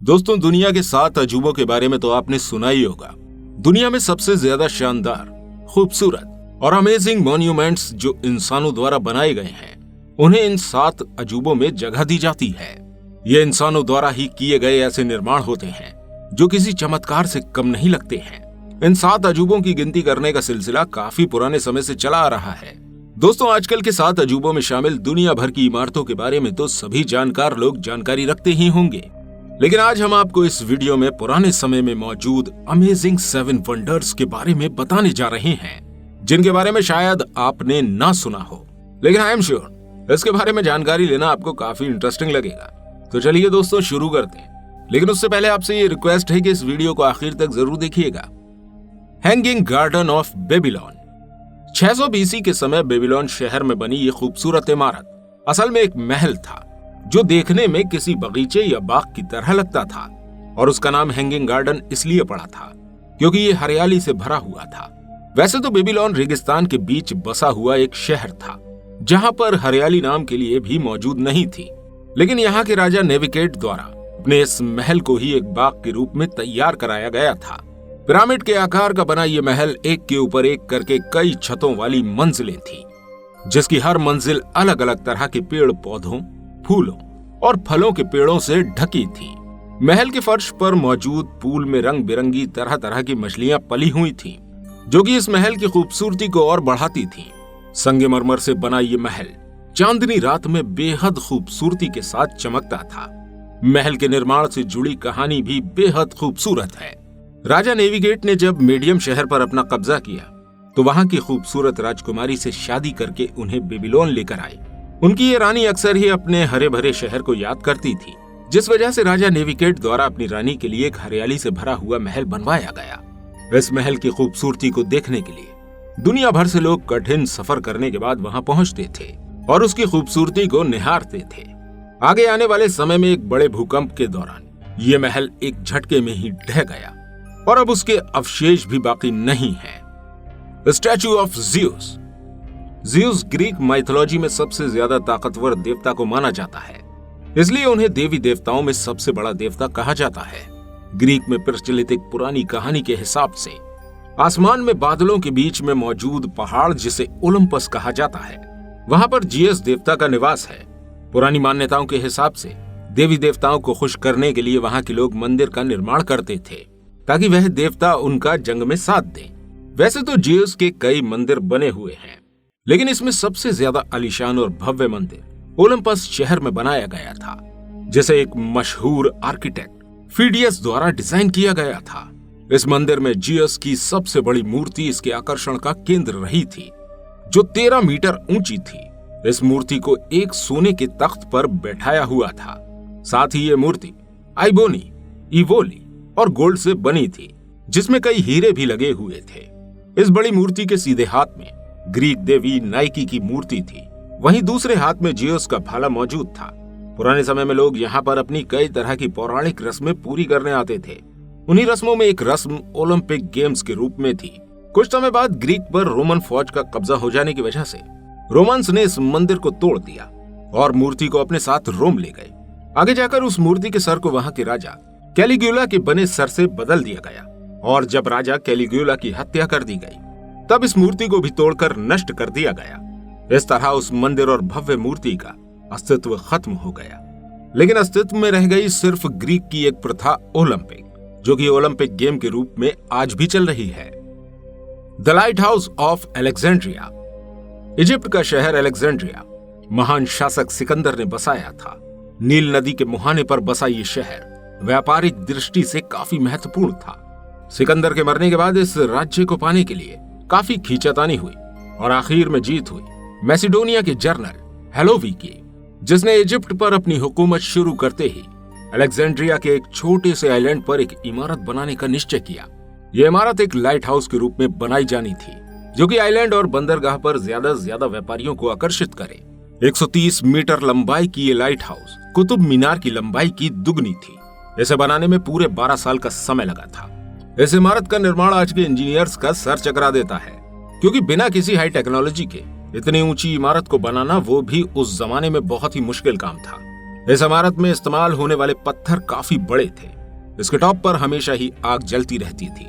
दोस्तों, दुनिया के 7 अजूबों के बारे में तो आपने सुना ही होगा। दुनिया में सबसे ज्यादा शानदार, खूबसूरत और अमेजिंग मॉन्यूमेंट्स जो इंसानों द्वारा बनाए गए हैं, उन्हें इन 7 अजूबों में जगह दी जाती है। ये इंसानों द्वारा ही किए गए ऐसे निर्माण होते हैं जो किसी चमत्कार से कम नहीं लगते हैं। इन 7 अजूबों की गिनती करने का सिलसिला काफी पुराने समय से चला आ रहा है। दोस्तों, आजकल के 7 अजूबों में शामिल दुनिया भर की इमारतों के बारे में तो सभी जानकार लोग जानकारी रखते ही होंगे, लेकिन आज हम आपको इस वीडियो में पुराने समय में मौजूद अमेजिंग 7 वंडर्स के बारे में बताने जा रहे हैं, जिनके बारे में शायद आपने ना सुना हो, लेकिन आई एम श्योर इसके बारे में जानकारी लेना आपको काफी इंटरेस्टिंग लगेगा। तो चलिए दोस्तों, शुरू करते हैं, लेकिन उससे पहले आपसे ये रिक्वेस्ट है कि इस वीडियो को आखिर तक जरूर देखिएगा। Hanging garden of Babylon. 600 BC के समय बेबीलोन शहर में बनी ये खूबसूरत इमारत असल में एक महल था जो देखने में किसी बगीचे या बाग की तरह लगता था, और उसका नाम हैंगिंग गार्डन इसलिए पड़ा था क्योंकि ये हरियाली से भरा हुआ था। वैसे तो बेबीलोन रेगिस्तान के बीच बसा हुआ एक शहर था जहां पर हरियाली नाम के लिए भी मौजूद नहीं थी, लेकिन यहाँ के राजा नेविकेट द्वारा अपने इस महल को ही एक बाग के रूप में तैयार कराया गया था। पिरामिड के आकार का बना ये महल एक के ऊपर एक करके कई छतों वाली मंजिलें थी, जिसकी हर मंजिल अलग अलग तरह के पेड़ पौधों, फूलों और फलों के पेड़ों से ढकी थी। महल के फर्श पर मौजूद पूल में रंग बिरंगी तरह तरह की मछलियां पली हुई थीं, जो कि इस महल की खूबसूरती को और बढ़ाती थीं। संगमरमर से बना ये महल चांदनी रात में बेहद खूबसूरती के साथ चमकता था। महल के निर्माण से जुड़ी कहानी भी बेहद खूबसूरत है। राजा नेविगेट ने जब मीडियम शहर पर अपना कब्जा किया तो वहां की खूबसूरत राजकुमारी से शादी करके उन्हें बेबीलोन लेकर आए। उनकी ये रानी अक्सर ही अपने हरे भरे शहर को याद करती थी, जिस वजह से राजा नेविकेट द्वारा अपनी रानी के लिए एक हरियाली से भरा हुआ महल बनवाया गया। इस महल की खूबसूरती को देखने के लिए दुनिया भर से लोग कठिन सफर करने के बाद वहां पहुंचते थे और उसकी खूबसूरती को निहारते थे। आगे आने वाले समय में एक बड़े भूकंप के दौरान ये महल एक झटके में ही ढह गया और अब उसके अवशेष भी बाकी नहीं है। Statue of Zeus. Zeus Greek mythology में सबसे ज्यादा ताकतवर देवता को माना जाता है, इसलिए उन्हें देवी देवताओं में सबसे बड़ा देवता कहा जाता है। ग्रीक में प्रचलित एक पुरानी कहानी के हिसाब से आसमान में बादलों के बीच में मौजूद पहाड़, जिसे ओलंपस कहा जाता है, वहां पर जियस देवता का निवास है। पुरानी मान्यताओं के हिसाब से देवी देवताओं को खुश करने के लिए वहां के लोग मंदिर का निर्माण करते थे ताकि वह देवता उनका जंग में साथ दें। वैसे तो जियस के कई मंदिर बने हुए हैं, लेकिन इसमें सबसे ज्यादा आलीशान और भव्य मंदिर ओलंपस शहर में बनाया गया था, जिसे एक मशहूर आर्किटेक्ट फीडियस द्वारा डिजाइन किया गया था। इस मंदिर में जियस की सबसे बड़ी मूर्ति इसके आकर्षण का केंद्र रही थी, जो 13 मीटर ऊंची थी। इस मूर्ति को एक सोने के तख्त पर बैठाया हुआ था। साथ ही ये मूर्ति आइबोनी, इवोली और गोल्ड से बनी थी, जिसमें कई हीरे भी लगे हुए थे। इस बड़ी मूर्ति के सीधे हाथ में ग्रीक देवी नाइकी की मूर्ति थी, वहीं दूसरे हाथ में जियोस का भाला मौजूद था। पुराने समय में लोग यहाँ पर अपनी कई तरह की पौराणिक रस्में पूरी करने आते थे। उन्हीं रस्मों में एक रस्म ओलंपिक गेम्स के रूप में थी। कुछ समय बाद ग्रीक पर रोमन फौज का कब्जा हो जाने की वजह से रोमन्स ने इस मंदिर को तोड़ दिया और मूर्ति को अपने साथ रोम ले गए। आगे जाकर उस मूर्ति के सर को वहां के राजा कैलिग्युला के बने सर से बदल दिया गया, और जब राजा कैलिग्युला की हत्या कर दी गई तब इस मूर्ति को भी तोड़कर नष्ट कर दिया गया। इस तरह उस मंदिर और भव्य मूर्ति का अस्तित्व खत्म हो गया, लेकिन अस्तित्व में रह गई सिर्फ ग्रीक की एक प्रथा ओलंपिक, जो कि ओलंपिक गेम के रूप में आज भी चल रही है। The light house of Alexandria. Egypt का शहर अलेक्जेंड्रिया महान शासक सिकंदर ने बसाया था। नील नदी के मुहाने पर बसा ये शहर व्यापारिक दृष्टि से काफी महत्वपूर्ण था। सिकंदर के मरने के बाद इस राज्य को पाने के लिए काफी खींचातानी हुई और आखिर में जीत हुई मैसिडोनिया के जनरल हेलोवी की, जिसने इजिप्ट पर अपनी हुकूमत शुरू करते ही अलेक्जेंड्रिया के एक छोटे से आइलैंड पर एक इमारत बनाने का निश्चय किया। यह इमारत एक लाइट हाउस के रूप में बनाई जानी थी, जो कि आइलैंड और बंदरगाह पर ज्यादा से ज्यादा व्यापारियों को आकर्षित करे। 130 मीटर लंबाई की ये लाइट हाउस कुतुब मीनार की लंबाई की दुगनी थी। इसे बनाने में पूरे 12 साल का समय लगा था। इस इमारत का निर्माण आज के इंजीनियर्स का सर चकरा देता है, क्योंकि बिना किसी हाई टेक्नोलॉजी के इतनी ऊंची इमारत को बनाना वो भी उस जमाने में बहुत ही मुश्किल काम था। इस इमारत में इस्तेमाल होने वाले पत्थर काफी बड़े थे। इसके टॉप पर हमेशा ही आग जलती रहती थी,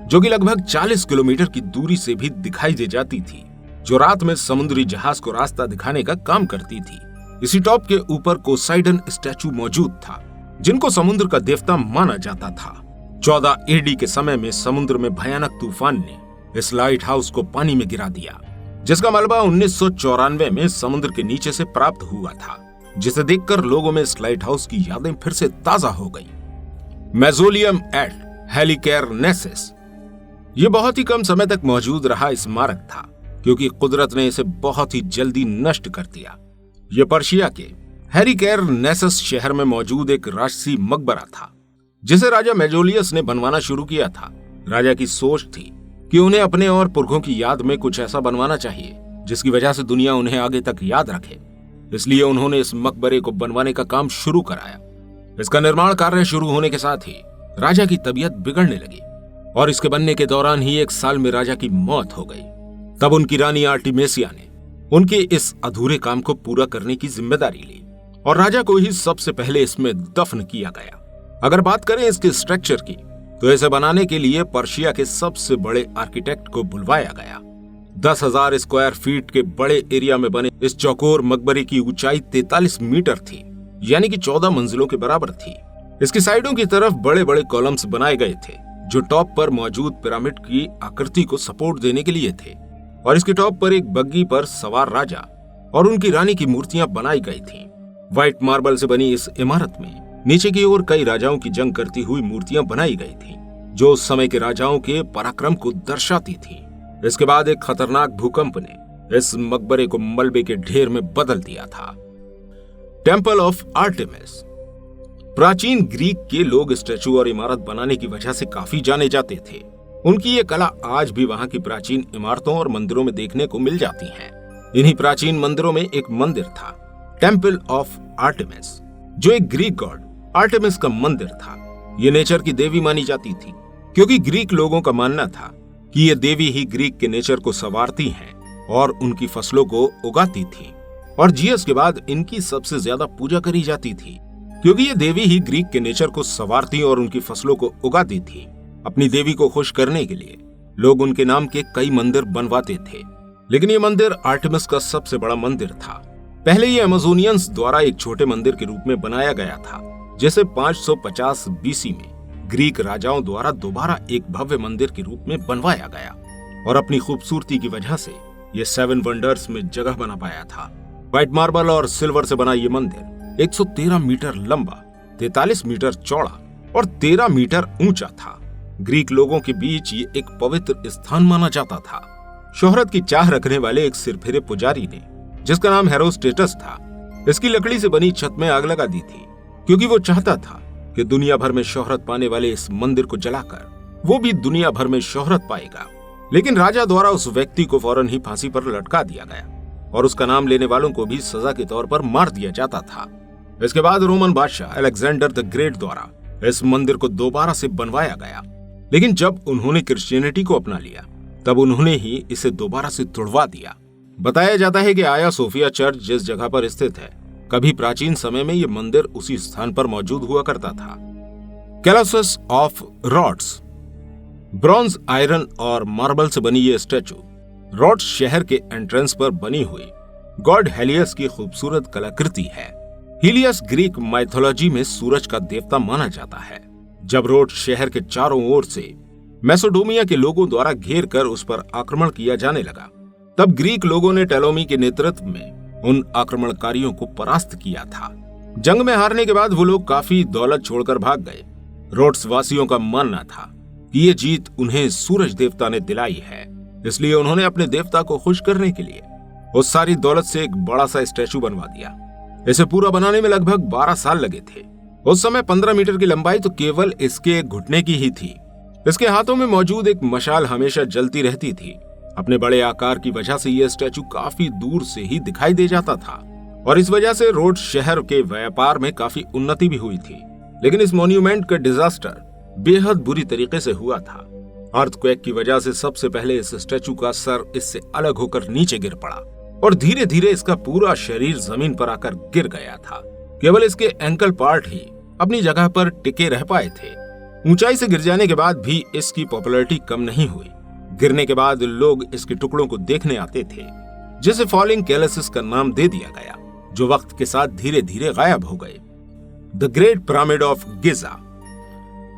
जो कि लगभग 40 किलोमीटर की दूरी से भी दिखाई दे जाती थी, जो रात में समुद्री जहाज को रास्ता दिखाने का काम करती थी। इसी टॉप के ऊपर पोसाइडन स्टैचू मौजूद था, जिनको समुद्र का देवता माना जाता था। 14 एडी के समय में समुद्र में भयानक तूफान ने इस लाइट हाउस को पानी में गिरा दिया, जिसका मलबा 1994 में समुद्र के नीचे से प्राप्त हुआ था, जिसे देखकर लोगों में इस लाइट हाउस की यादें फिर से ताजा हो गईं। मेजोलियम एट हेलिकैरनेसिस ये बहुत ही कम समय तक मौजूद रहा स्मारक था, क्योंकि कुदरत ने इसे बहुत ही जल्दी नष्ट कर दिया। यह पर्शिया के हेलिकैरनेसिस शहर में मौजूद एक राजसी मकबरा था, जिसे राजा मेजोलियस ने बनवाना शुरू किया था। राजा की सोच थी कि उन्हें अपने और पुरखों की याद में कुछ ऐसा बनवाना चाहिए जिसकी वजह से दुनिया उन्हें आगे तक याद रखे। इसलिए उन्होंने इस मकबरे को बनवाने का काम शुरू कराया। इसका निर्माण कार्य शुरू होने के साथ ही राजा की तबीयत बिगड़ने लगी और इसके बनने के दौरान ही 1 साल में राजा की मौत हो गई। तब उनकी रानी आर्टिमेसिया ने उनके इस अधूरे काम को पूरा करने की जिम्मेदारी ली और राजा को ही सबसे पहले इसमें दफन किया गया। अगर बात करें इसके स्ट्रक्चर की, तो इसे बनाने के लिए पर्शिया के सबसे बड़े आर्किटेक्ट को बुलवाया गया। 10,000 स्क्वायर फीट के बड़े एरिया में बने इस चौकोर मकबरे की ऊंचाई 43 मीटर थी, यानी कि 14 मंजिलों के बराबर थी। इसकी साइडों की तरफ बड़े बड़े कॉलम्स बनाए गए थे, जो टॉप पर मौजूद पिरामिड की आकृति को सपोर्ट देने के लिए थे, और इसके टॉप पर एक बग्गी पर सवार राजा और उनकी रानी की मूर्तियां बनाई गई थीं। व्हाइट मार्बल से बनी इस इमारत में नीचे की ओर कई राजाओं की जंग करती हुई मूर्तियां बनाई गई थीं, जो उस समय के राजाओं के पराक्रम को दर्शाती थीं। इसके बाद एक खतरनाक भूकंप ने इस मकबरे को मलबे के ढेर में बदल दिया था। Temple of Artemis. प्राचीन ग्रीक के लोग स्टैचू और इमारत बनाने की वजह से काफी जाने जाते थे। उनकी ये कला आज भी वहां की प्राचीन इमारतों और मंदिरों में देखने को मिल जाती है। इन्हीं प्राचीन मंदिरों में एक मंदिर था, टेम्पल ऑफ आर्टेमिस, जो एक ग्रीक गॉड आर्टेमिस का मंदिर था। ये नेचर की देवी मानी जाती थी, क्योंकि ग्रीक लोगों का मानना था कि ये देवी ही ग्रीक के नेचर को संवारती हैं और उनकी फसलों को उगाती थी, और जीएस के बाद इनकी सबसे ज्यादा पूजा करी जाती थी, क्योंकि ये देवी ही ग्रीक के नेचर को संवारती और उनकी फसलों को उगाती थी। अपनी देवी को खुश करने के लिए लोग उनके नाम के कई मंदिर बनवाते थे, लेकिन ये मंदिर आर्टेमिस का सबसे बड़ा मंदिर था। पहले ये अमेजोनियंस द्वारा एक छोटे मंदिर के रूप में बनाया गया था, जिसे 550 बीसी में ग्रीक राजाओं द्वारा दोबारा एक भव्य मंदिर के रूप में बनवाया गया, और अपनी खूबसूरती की वजह से ये 7 वंडर्स में जगह बना पाया था। व्हाइट मार्बल और सिल्वर से बना ये मंदिर 113 मीटर लंबा, 43 मीटर चौड़ा और 13 मीटर ऊंचा था। ग्रीक लोगों के बीच ये एक पवित्र स्थान माना जाता था। शोहरत की चाह रखने वाले एक सिरफिरे पुजारी ने, जिसका नाम हेरोस्टेटस था, इसकी लकड़ी से बनी छत में आग लगा दी थी, क्योंकि वो चाहता था कि दुनिया भर में शोहरत पाने वाले इस मंदिर को जलाकर वो भी दुनिया भर में शोहरत पाएगा। लेकिन राजा द्वारा उस व्यक्ति को फौरन ही फांसी पर लटका दिया गया और उसका नाम लेने वालों को भी सजा के तौर पर मार दिया जाता था। इसके बाद रोमन बादशाह अलेक्जेंडर द ग्रेट द्वारा इस मंदिर को दोबारा से बनवाया गया, लेकिन जब उन्होंने क्रिश्चियनिटी को अपना लिया तब उन्होंने ही इसे दोबारा से तुड़वा दिया। बताया जाता है कि आया सोफिया चर्च जिस जगह पर स्थित है, कभी प्राचीन समय में यह मंदिर उसी स्थान पर मौजूद हुआ करता था। कैलोसस ऑफ रॉड्स। ब्रॉन्ज, आयरन और मार्बल से बनी ये स्टैचू रॉड्स शहर के एंट्रेंस पर बनी हुई गॉड हेलियस की खूबसूरत कलाकृति है। हीलियस ग्रीक माइथोलॉजी में सूरज का देवता माना जाता है। जब रोड्स शहर के चारों ओर से मैसेडोनिया के लोगों द्वारा घेर कर उस पर आक्रमण किया जाने लगा, तब ग्रीक लोगों ने टोलेमी के नेतृत्व में उन आक्रमणकारियों को परास्त किया था। जंग में हारने के बाद वो लोग काफी दौलत छोड़कर भाग गए। रोड्स वासियों का मानना था कि ये जीत उन्हें सूरज देवता ने दिलाई है, इसलिए उन्होंने अपने देवता को खुश करने के लिए उस सारी दौलत से एक बड़ा सा स्टैचू बनवा दिया। इसे पूरा बनाने में लगभग 12 साल लगे थे। उस समय 15 मीटर की लंबाई तो केवल इसके एक घुटने की ही थी। इसके हाथों में मौजूद एक मशाल हमेशा जलती रहती थी। अपने बड़े आकार की वजह से यह स्टैचू काफी दूर से ही दिखाई दे जाता था, और इस वजह से रोड्स शहर के व्यापार में काफी उन्नति भी हुई थी। लेकिन इस मॉन्यूमेंट का डिजास्टर बेहद बुरी तरीके से हुआ था। अर्थक्वेक की वजह से सबसे पहले इस स्टैचू का सर इससे अलग होकर नीचे गिर पड़ा और धीरे धीरे इसका पूरा शरीर जमीन पर आकर गिर गया था। केवल इसके एंकल पार्ट ही अपनी जगह पर टिके रह पाए थे। ऊंचाई से गिर जाने के बाद भी इसकी पॉपुलैरिटी कम नहीं हुई। गिरने के बाद लोग इसके टुकड़ों को देखने आते थे, जिसे फॉलिंग कैलसिस का नाम दे दिया गया, जो वक्त के साथ धीरे धीरे गायब हो गए। The great pyramid of Giza.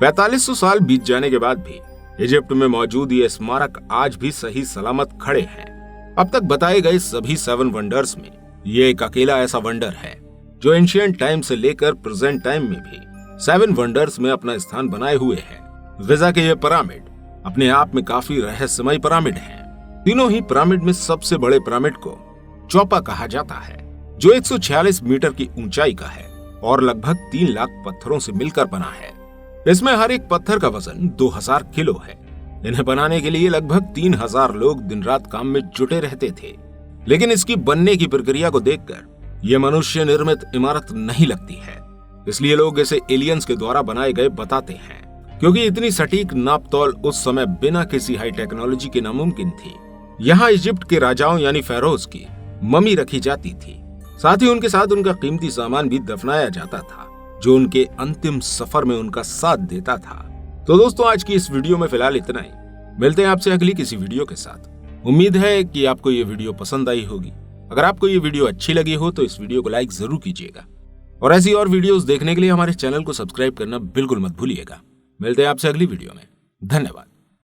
4500 साल बीत जाने के बाद भी इजिप्ट में मौजूद ये स्मारक आज भी सही सलामत खड़े हैं। अब तक बताए गए सभी 7 वंडर्स में ये एक अकेला ऐसा वंडर है जो एंशिएंट टाइम से लेकर प्रेजेंट टाइम में भी 7 वंडर्स में अपना स्थान बनाए हुए है। गिजा के ये पिरामिड अपने आप में काफी रहस्यमय पिरामिड हैं। तीनों ही पिरामिड में सबसे बड़े पिरामिड को चौपा कहा जाता है, जो 146 मीटर की ऊंचाई का है और लगभग 3 लाख पत्थरों से मिलकर बना है। इसमें हर एक पत्थर का वजन 2000 किलो है। इन्हें बनाने के लिए लगभग 3000 लोग दिन रात काम में जुटे रहते थे। लेकिन इसकी बनने की प्रक्रिया को देखकर यह मनुष्य निर्मित इमारत नहीं लगती है, इसलिए लोग इसे एलियंस के द्वारा बनाए गए बताते हैं, क्योंकि इतनी सटीक नापतोल उस समय बिना किसी हाई टेक्नोलॉजी के नामुमकिन थी। यहाँ इजिप्ट के राजाओं यानी फेरोज की मम्मी रखी जाती थी, साथ ही उनके साथ उनका कीमती सामान भी दफनाया जाता था, जो उनके अंतिम सफर में उनका साथ देता था। तो दोस्तों, आज की इस वीडियो में फिलहाल इतना ही। मिलते हैं आपसे अगली किसी वीडियो के साथ। उम्मीद है कि आपको ये वीडियो पसंद आई होगी। अगर आपको ये वीडियो अच्छी लगी हो तो इस वीडियो को लाइक जरूर कीजिएगा, और ऐसी और वीडियोस देखने के लिए हमारे चैनल को सब्सक्राइब करना बिल्कुल मत भूलिएगा। मिलते हैं आपसे अगली वीडियो में। धन्यवाद।